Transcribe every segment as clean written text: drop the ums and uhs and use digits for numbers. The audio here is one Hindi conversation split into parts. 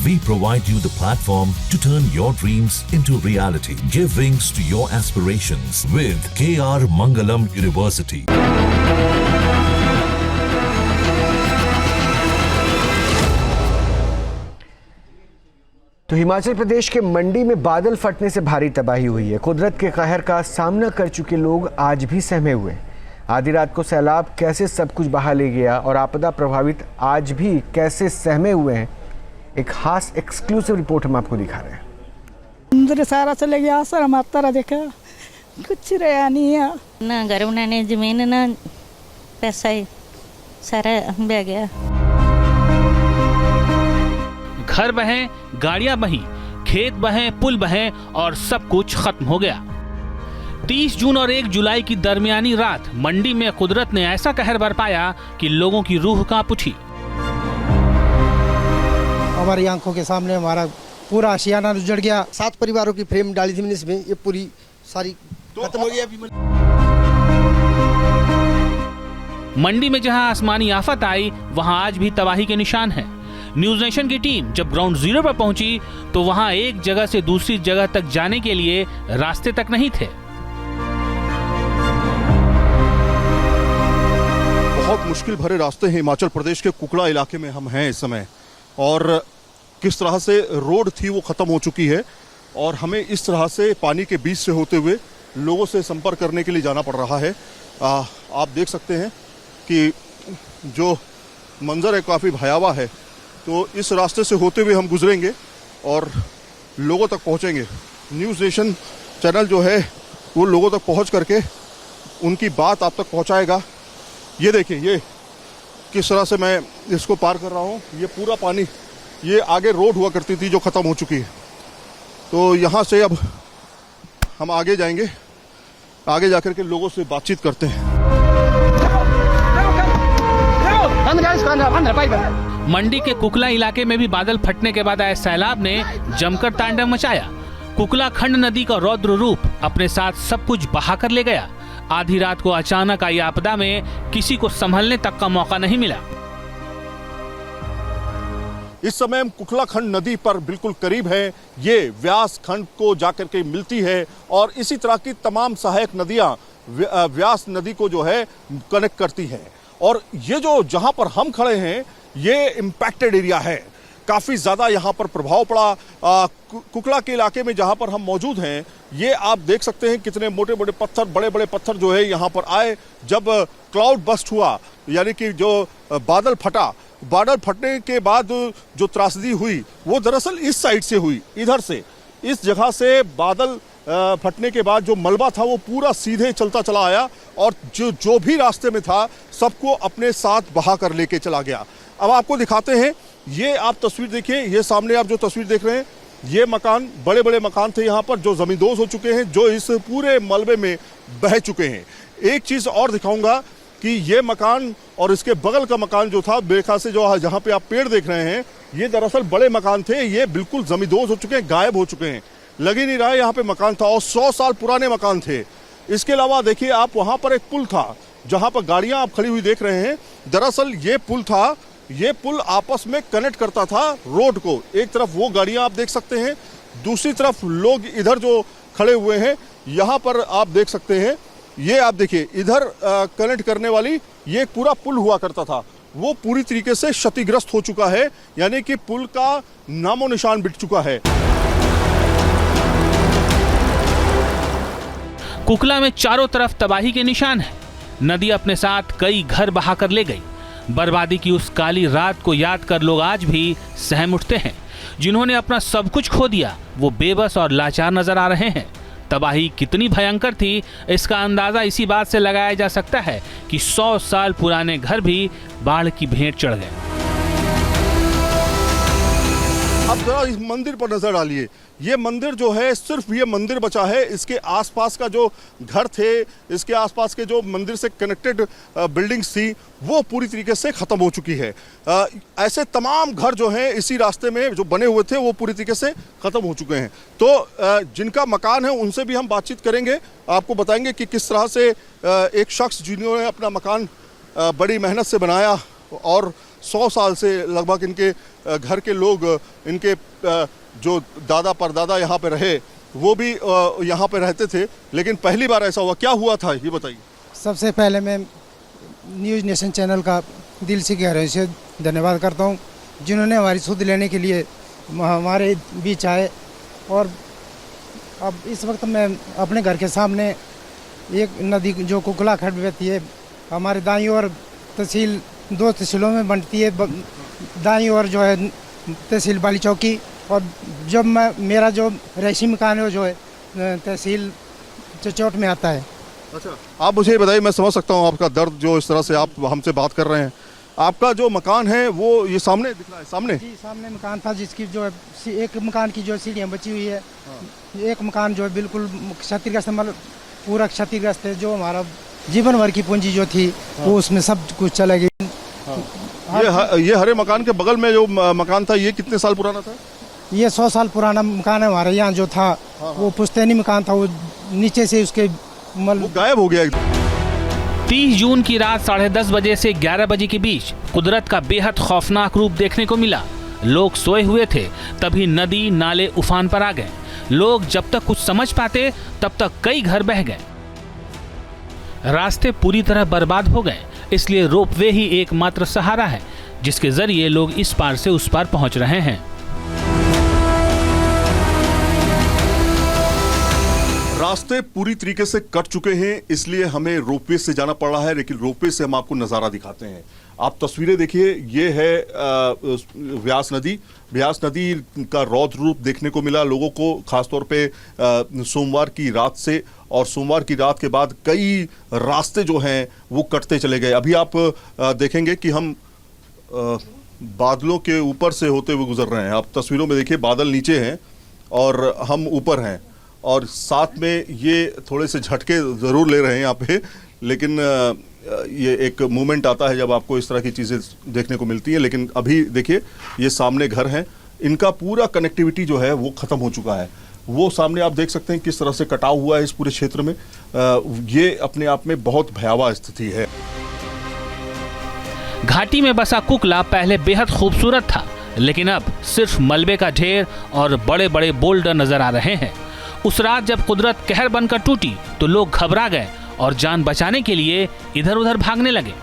We provide you the platform to turn your dreams into reality. Give wings to your aspirations with KR Mangalam University. तो हिमाचल प्रदेश के मंडी में बादल फटने से भारी तबाही हुई है। कुदरत के कहर का सामना कर चुके लोग आज भी सहमे हुए हैं। आधी रात को सैलाब कैसे सब कुछ बहा ले गया और आपदा प्रभावित आज भी कैसे सहमे हुए हैं, एक खास एक्सक्लूसिव रिपोर्ट हम आपको दिखा रहे हैं। अंदर सारा चले गया सर, हम तारा देखा कुछ रहा नहीं है ना, घर बनाने जमीन ना पैसा ही सारा बह गया। घर बहे, गाड़ियां बही, खेत बहे, पुल बहे और सब कुछ खत्म हो गया। 30 जून और 1 जुलाई की दरमियानी रात मंडी में कुदरत ने ऐसा कहर बरपाया कि लोगों की रूह कांप उठी। हमारी आंखों के सामने हमारा पूरा आशियाना उजड़ गया। 7 परिवारों की फ्रेम डाली थी मैंने इसमें, ये पूरी सारी खत्म हो गई। अभी मंडी में जहां आसमानी आफत आई, वहां आज भी तबाही के निशान हैं। न्यूज नेशन की टीम जब ग्राउंड जीरो पर पहुंची तो वहां एक जगह से दूसरी जगह तक जाने के लिए रास्ते तक नहीं थे। बहुत मुश्किल भरे रास्ते हैं। हिमाचल प्रदेश के कुकड़ा इलाके में हम हैं इस समय, और किस तरह से रोड थी वो खत्म हो चुकी है और हमें इस तरह से पानी के बीच से होते हुए लोगों से संपर्क करने के लिए जाना पड़ रहा है। आप देख सकते हैं कि जो मंजर है काफ़ी भयावह है। तो इस रास्ते से होते हुए हम गुजरेंगे और लोगों तक पहुंचेंगे। न्यूज़ नेशन चैनल जो है वो लोगों तक पहुंच करके उनकी बात आप तक पहुंचाएगा। ये देखिए, ये किस तरह से मैं इसको पार कर रहा हूँ। ये पूरा पानी, ये आगे रोड हुआ करती थी जो ख़त्म हो चुकी है। तो यहाँ से अब हम आगे जाएंगे, आगे जाकर के लोगों से बातचीत करते हैं। मंडी के कुकला इलाके में भी बादल फटने के बाद आए सैलाब ने जमकर तांडव मचाया। कुकला खंड नदी का रौद्र रूप अपने साथ सब कुछ बहाकर ले गया। आधी रात को अचानक आई आपदा में किसी को संभलने तक का मौका नहीं मिला। इस समय हम कुकला खंड नदी पर बिल्कुल करीब है। ये व्यास खंड को जाकर के मिलती है और इसी तरह की तमाम सहायक नदियां व्यास नदी को जो है कनेक्ट करती हैं। और ये जो जहां पर हम खड़े हैं ये इम्पैक्टेड एरिया है, काफ़ी ज़्यादा यहाँ पर प्रभाव पड़ा। कुकला के इलाके में जहाँ पर हम मौजूद हैं, ये आप देख सकते हैं कितने मोटे मोटे पत्थर, बड़े बड़े पत्थर जो है यहाँ पर आए। जब क्लाउड बस्ट हुआ, यानी कि जो बादल फटा, बादल फटने के बाद जो त्रासदी हुई वो दरअसल इस साइड से हुई, इधर से, इस जगह से बादल फटने के बाद जो मलबा था वो पूरा सीधे चलता चला आया और जो भी रास्ते में था सबको अपने साथ बहा कर लेके चला गया। अब आपको दिखाते हैं, ये आप तस्वीर देखिए, ये सामने आप जो तस्वीर देख रहे हैं, ये मकान, बड़े बड़े मकान थे यहाँ पर जो जमींदोज हो चुके हैं, जो इस पूरे मलबे में बह चुके हैं। एक चीज़ और दिखाऊंगा कि ये मकान और इसके बगल का मकान जो था, बेखा से जो जहाँ पे आप पेड़ देख रहे हैं, ये दरअसल बड़े मकान थे, ये बिल्कुल जमींदोज हो चुके हैं, गायब हो चुके हैं। लग ही नहीं रहा है यहाँ पे मकान था और 100 साल पुराने मकान थे। इसके अलावा देखिए आप, वहाँ पर एक पुल था जहाँ पर गाड़ियाँ आप खड़ी हुई देख रहे हैं। दरअसल ये पुल था, ये पुल आपस में कनेक्ट करता था रोड को। एक तरफ वो गाड़ियां आप देख सकते हैं, दूसरी तरफ लोग इधर जो खड़े हुए हैं, यहाँ पर आप देख सकते हैं, ये आप देखिए इधर कनेक्ट करने वाली ये पूरा पुल हुआ करता था, वो पूरी तरीके से क्षतिग्रस्त हो चुका है, यानी कि पुल का नामो निशान मिट चुका है। कुकला में चारों तरफ तबाही के निशान हैं। नदी अपने साथ कई घर बहाकर ले गई। बर्बादी की उस काली रात को याद कर लोग आज भी सहम उठते हैं। जिन्होंने अपना सब कुछ खो दिया वो बेबस और लाचार नजर आ रहे हैं। तबाही कितनी भयंकर थी इसका अंदाजा इसी बात से लगाया जा सकता है कि 100 साल पुराने घर भी बाढ़ की भेंट चढ़ गए। अब जरा इस मंदिर पर नजर डालिए। ये मंदिर जो है, सिर्फ ये मंदिर बचा है। इसके आसपास का जो घर थे, इसके आसपास के जो मंदिर से कनेक्टेड बिल्डिंग्स थी, वो पूरी तरीके से ख़त्म हो चुकी है। ऐसे तमाम घर जो हैं इसी रास्ते में जो बने हुए थे वो पूरी तरीके से ख़त्म हो चुके हैं। तो जिनका मकान है उनसे भी हम बातचीत करेंगे, आपको बताएंगे कि किस तरह से एक शख्स जिन्होंने अपना मकान बड़ी मेहनत से बनाया और 100 साल से लगभग इनके घर के लोग, इनके जो दादा परदादा यहाँ पे रहे वो भी यहाँ पे रहते थे, लेकिन पहली बार ऐसा हुआ। क्या हुआ था ये बताइए। सबसे पहले मैं न्यूज़ नेशन चैनल का दिल से गहराई से धन्यवाद करता हूँ, जिन्होंने हमारी सुध लेने के लिए हमारे बीच आए। और अब इस वक्त मैं अपने घर के सामने एक नदी जो कुकला खड्ड बहती है, हमारे दाईं ओर तहसील 2 तहसीलों में बंटती है, दाईं ओर जो है तहसील बाली चौकी, और जब मेरा जो रैशी मकान है जो है तहसील चचौट में आता है। अच्छा, आप मुझे ये बताइए, मैं समझ सकता हूँ आपका दर्द जो इस तरह से आप हमसे बात कर रहे हैं। आपका जो मकान है वो ये सामने दिख रहा है, सामने जी सामने मकान था, जिसकी जो है एक मकान की जो सीढ़ियाँ बची हुई है, एक मकान जो है बिल्कुल क्षतिग्रस्त, मतलब पूरा क्षतिग्रस्त है। जो हमारा जीवन भर की पूंजी जो थी वो उसमें सब कुछ चला गया। ये हरे मकान के बगल में जो मकान था ये कितने साल पुराना था? ये 100 साल पुराना मकान है हमारे यहाँ जो था। वो पुश्तैनी मकान था, वो नीचे से उसके वो गायब हो गया। 30 जून की रात 10:30 बजे से 11 बजे के बीच कुदरत का बेहद खौफनाक रूप देखने को मिला। लोग सोए हुए थे, तभी नदी नाले उफान पर आ गए। लोग जब तक कुछ समझ पाते तब तक कई घर बह गए। रास्ते पूरी तरह बर्बाद हो गए, इसलिए रोपवे ही एकमात्र सहारा है जिसके जरिए लोग इस पार से उस पार पहुंच रहे हैं। रास्ते पूरी तरीके से कट चुके हैं, इसलिए हमें रोपवे से जाना पड़ रहा है, लेकिन रोपवे से हम आपको नज़ारा दिखाते हैं। आप तस्वीरें देखिए, ये है व्यास नदी। व्यास नदी का रौद्र रूप देखने को मिला लोगों को, खासतौर पे सोमवार की रात से, और सोमवार की रात के बाद कई रास्ते जो हैं वो कटते चले गए। अभी आप देखेंगे कि हम बादलों के ऊपर से होते हुए गुजर रहे हैं। आप तस्वीरों में देखिए, बादल नीचे हैं और हम ऊपर हैं, और साथ में ये थोड़े से झटके ज़रूर ले रहे हैं यहाँ पे, लेकिन ये एक मोमेंट आता है जब आपको इस तरह की चीज़ें देखने को मिलती हैं। लेकिन अभी देखिए, ये सामने घर हैं, इनका पूरा कनेक्टिविटी जो है वो ख़त्म हो चुका है। वो सामने आप देख सकते हैं किस तरह से कटाव हुआ है इस पूरे क्षेत्र में। ये अपने आप में बहुत भयावह स्थिति है। घाटी में बसा कुकला पहले बेहद खूबसूरत था, लेकिन अब सिर्फ मलबे का ढेर और बड़े बड़े बोल्डर नजर आ रहे हैं। उस रात जब कुदरत कहर बनकर टूटी तो लोग घबरा गए और जान बचाने के लिए इधर उधर भागने लगे।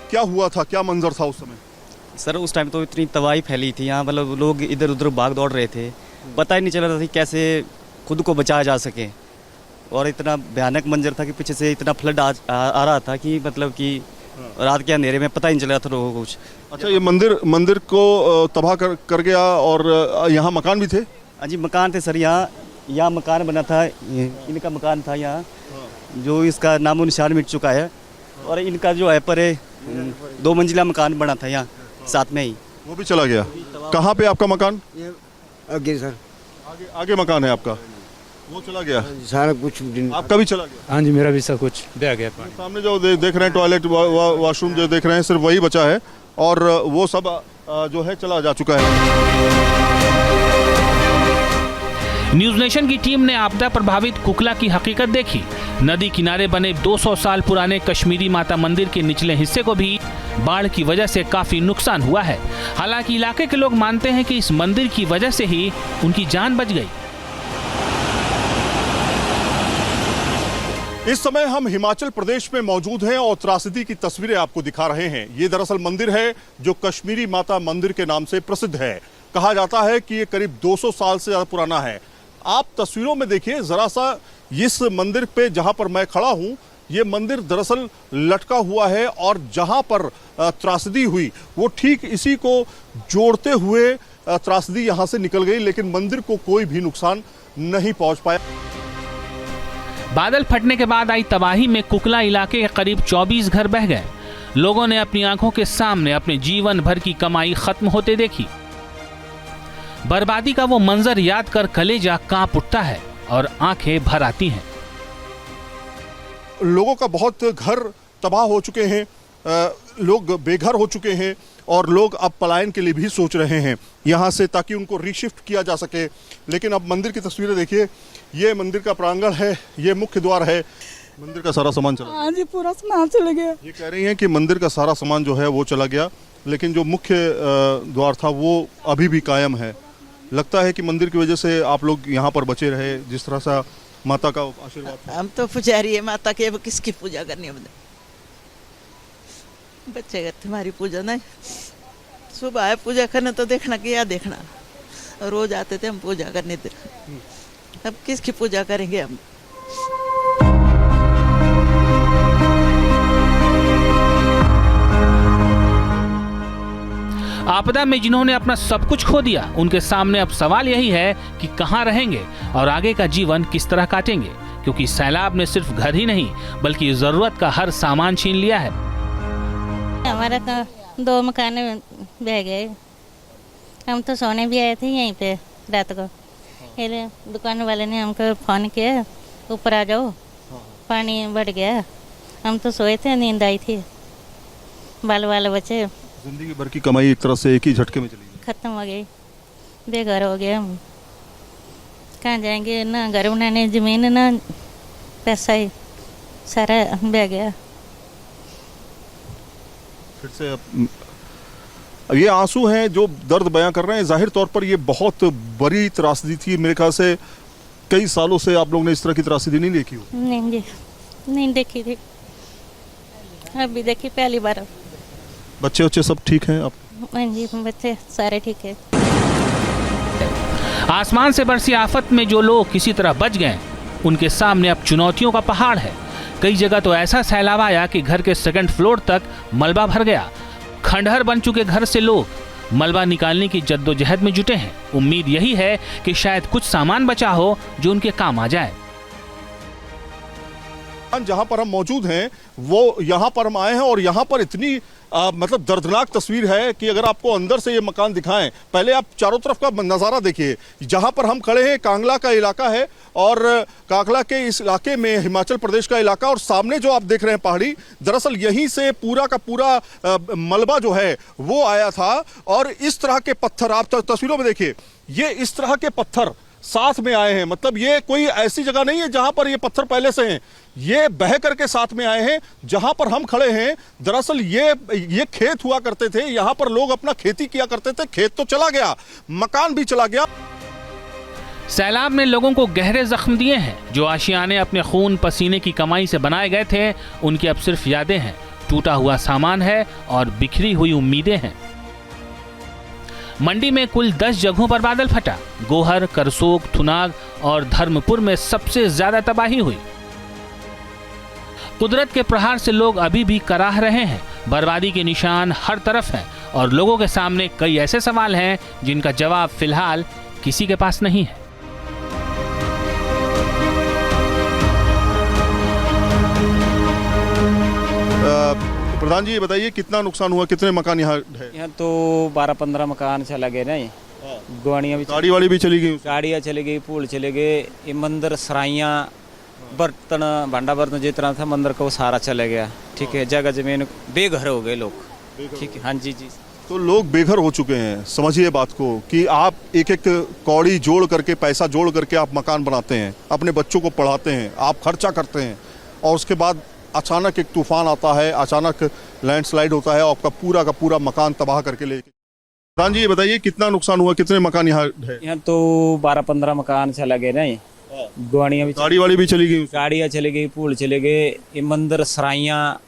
क्या हुआ था, क्या मंजर था उस समय? सर उस टाइम तो इतनी तबाही फैली थी यहाँ, मतलब लोग इधर उधर भाग दौड़ रहे थे, पता ही नहीं चल रहा था कैसे खुद को बचाया जा सके। और इतना भयानक मंजर था कि पीछे से इतना फ्लड आ रहा था कि मतलब कि रात के अंधेरे में पता ही नहीं चल रहा था लोगों को कुछ। अच्छा, ये मंदिर को तबाह कर गया, और यहाँ मकान भी थे? हाँ जी, मकान थे सर, यहाँ मकान बना था, इनका मकान था यहाँ, जो इसका नामो निशान मिट चुका है। और इनका जो है पर 2 मंजिला मकान बना था यहाँ साथ में ही, वो भी चला गया। कहाँ पे आपका मकान? आगे सर, आगे मकान है आपका, वो चला गया सारा कुछ। आपका भी चला गया? हाँ जी, मेरा भी सब कुछ बह गया। सामने जो देख रहे हैं टॉयलेट वॉशरूम जो देख रहे हैं, सिर्फ वही बचा है, और वो सब जो है चला जा चुका है। न्यूज नेशन की टीम ने आपदा प्रभावित कुकला की हकीकत देखी। नदी किनारे बने 200 साल पुराने कश्मीरी माता मंदिर के निचले हिस्से को भी बाढ़ की वजह से काफी नुकसान हुआ है। हालांकि इलाके के लोग मानते हैं कि इस मंदिर की वजह से ही उनकी जान बच गई। इस समय हम हिमाचल प्रदेश में मौजूद हैं और त्रासदी की तस्वीरें आपको दिखा रहे हैं। ये दरअसल मंदिर है जो कश्मीरी माता मंदिर के नाम से प्रसिद्ध है। कहा जाता है कि ये करीब 200 साल से ज्यादा पुराना है। आप तस्वीरों में देखिए जरा सा, इस मंदिर पे जहां पर मैं खड़ा हूं, ये मंदिर दरअसल लटका हुआ है, और जहां पर त्रासदी हुई वो ठीक इसी को जोड़ते हुए त्रासदी यहां से निकल गई, लेकिन मंदिर को कोई भी नुकसान नहीं पहुंच पाया। बादल फटने के बाद आई तबाही में कुकला इलाके के करीब 24 घर बह गए। लोगों ने अपनी आंखों के सामने अपने जीवन भर की कमाई खत्म होते देखी। बर्बादी का वो मंजर याद कर कलेजा कांप उठता है और आंखें भर आती हैं। लोगों का बहुत घर तबाह हो चुके हैं, लोग बेघर हो चुके हैं, और लोग अब पलायन के लिए भी सोच रहे हैं यहाँ से, ताकि उनको रीशिफ्ट किया जा सके। लेकिन अब मंदिर की तस्वीरें देखिए, ये मंदिर का प्रांगण है, ये मुख्य द्वार है। मंदिर का सारा सामान चला हाँ जी, पूरा सामान चले गया। ये कह रही हैं कि मंदिर का सारा सामान जो है वो चला गया, लेकिन जो मुख्य द्वार था वो अभी भी कायम है। लगता है कि मंदिर की वजह से आप लोग यहाँ पर बचे रहे, जिस तरह से माता का आशीर्वाद था। हम तो पुजारी है माता के, अब किसकी पूजा करनी है? बच्चे करते हमारी पूजा नहीं, सुबह है पूजा करने तो देखना कि या देखना, रोज आते थे हम पूजा करने थे, अब किसकी पूजा करेंगे हम? आपदा में जिन्होंने अपना सब कुछ खो दिया, उनके सामने अब सवाल यही है कि कहां रहेंगे और आगे का जीवन किस तरह काटेंगे, क्योंकि सैलाब ने सिर्फ घर ही नहीं बल्कि जरूरत का हर सामान छीन लिया है। हमारा तो 2 मकान बह गए, हम तो सोने भी आए थे यहीं पे रात को। फिर दुकान वाले ने हमको फ़ोन किया, ऊपर आ जाओ, पानी बढ़ गया। हम तो सोए थे, नींद आई थी, बाल बाल बचे। जिंदगी भर की कमाई एक तरह से एक ही झटके में चली गई, खत्म हो गई, बेघर हो गए हम। कहाँ जाएंगे? ना घर बनाने जमीन, ना पैसा, ही सारा बह गया। फिर से अब ये आंसू हैं जो दर्द बयां कर रहे हैं। जाहिर तौर पर ये बहुत बड़ी त्रासदी थी। मेरे ख्याल से कई सालों से आप लोग ने इस तरह की त्रासदी नहीं देखी हो। नहीं जी, नहीं देखी थी, अभी देखी पहली बार। बच्चे बच्चे सब ठीक हैं? आप? हाँ जी, बच्चे सारे ठीक है। आसमान से बरसी आफत में जो लोग किसी तरह बच गए, उनके सामने अब चुनौतियों का पहाड़ है। कई जगह तो ऐसा सैलाब आया कि घर के 2nd फ्लोर तक मलबा भर गया। खंडहर बन चुके घर से लोग मलबा निकालने की जद्दोजहद में जुटे हैं। उम्मीद यही है कि शायद कुछ सामान बचा हो जो उनके काम आ जाए। जहां पर हम मौजूद हैं वो यहां पर हम आए हैं और यहां पर इतनी मतलब दर्दनाक तस्वीर है कि अगर आपको अंदर से ये मकान दिखाएं, पहले आप चारों तरफ का नज़ारा देखिए। जहां पर हम खड़े हैं कांगला का इलाका है और कांगला के इस इलाके में हिमाचल प्रदेश का इलाका, और सामने जो आप देख रहे हैं पहाड़ी, दरअसल यहीं से पूरा का पूरा मलबा जो है वो आया था। और इस तरह के पत्थर आप तस्वीरों में देखिए, ये इस तरह के पत्थर साथ में आए हैं। मतलब ये कोई ऐसी जगह नहीं है जहां पर ये पत्थर पहले से हैं, ये बह करके साथ में आए हैं। जहां पर हम खड़े हैं दरअसल ये खेत हुआ करते थे, यहां पर लोग अपना खेती किया करते थे। खेत तो चला गया, मकान भी चला गया। सैलाब ने लोगों को गहरे जख्म दिए हैं। जो आशियाने अपने खून पसीने की कमाई से बनाए गए थे, उनकी अब सिर्फ यादें हैं, टूटा हुआ सामान है और बिखरी हुई उम्मीदें हैं। मंडी में कुल 10 जगहों पर बादल फटा। गोहर, करसोग, थुनाग और धर्मपुर में सबसे ज्यादा तबाही हुई। कुदरत के प्रहार से लोग अभी भी कराह रहे हैं। बर्बादी के निशान हर तरफ हैं और लोगों के सामने कई ऐसे सवाल हैं जिनका जवाब फिलहाल किसी के पास नहीं है। प्रधान जी ये बताइए कितना नुकसान हुआ, कितने मकान यहाँ है? यहाँ तो 12-15 मकान चला गए नहीं, गाड़ियाँ भी, गाड़ी वाड़ी भी चली गई, गाड़ियाँ चली गई, पुल चले गए, ये मंदिर सराइयाँ, बर्तन, भांडा बर्तन जितना था मंदिर का वो सारा चला गया। ठीक है, जगह जमीन बेघर हो गए लोग। ठीक है, हाँ जी जी। तो लोग बेघर हो चुके हैं। समझिए बात को कि आप एक एक कौड़ी जोड़ करके, पैसा जोड़ करके आप मकान बनाते हैं, अपने बच्चों को पढ़ाते हैं, आप खर्चा करते हैं, और उसके बाद अचानक एक तूफान आता है, अचानक लैंडस्लाइड होता है और आपका पूरा का पूरा मकान तबाह करके ले। प्रधान जी ये बताइए कितना नुकसान हुआ, कितने मकान यहाँ है? यहाँ तो 12-15 मकान चला गए नहीं, गाड़ियाँ भी, गाड़ी वाड़ी भी चली गई, गाड़ियाँ चली गई, पुल चले गए, ये मंदिर सराइयाँ,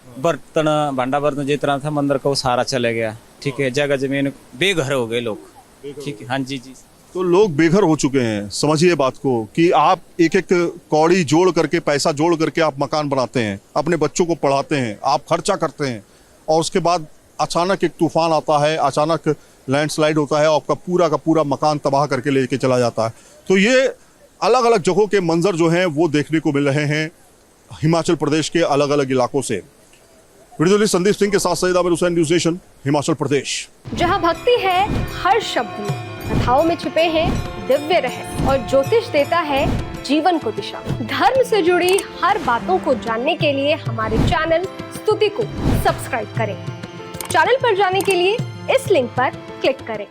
बर्तन, भांडा बर्तन जितना था मंदिर का वो सारा चला गया। ठीक है, जगह जमीन बेघर हो गए लोग। ठीक है, हाँ जी जी। तो लोग बेघर हो चुके हैं। समझिए बात को कि आप एक एक कौड़ी जोड़ करके, पैसा जोड़ करके आप मकान बनाते हैं, अपने बच्चों को पढ़ाते हैं, आप खर्चा करते हैं, और उसके बाद अचानक एक तूफान आता है, अचानक लैंडस्लाइड होता है और आपका पूरा का पूरा मकान तबाह करके लेके चला जाता है। तो ये अलग अलग जगहों के मंजर जो हैं वो देखने को मिल रहे हैं हिमाचल प्रदेश के अलग अलग इलाकों से। वीडियो संदीप सिंह के साथ सईद आबिद हुसैन, न्यूज़ नेशन, हिमाचल प्रदेश। जहां भक्ति है हर शब्द में, कथाओं में छिपे हैं दिव्य रहस्य और ज्योतिष देता है जीवन को दिशा। धर्म से जुड़ी हर बातों को जानने के लिए हमारे चैनल स्तुति को सब्सक्राइब करें। चैनल पर जाने के लिए इस लिंक पर क्लिक करें।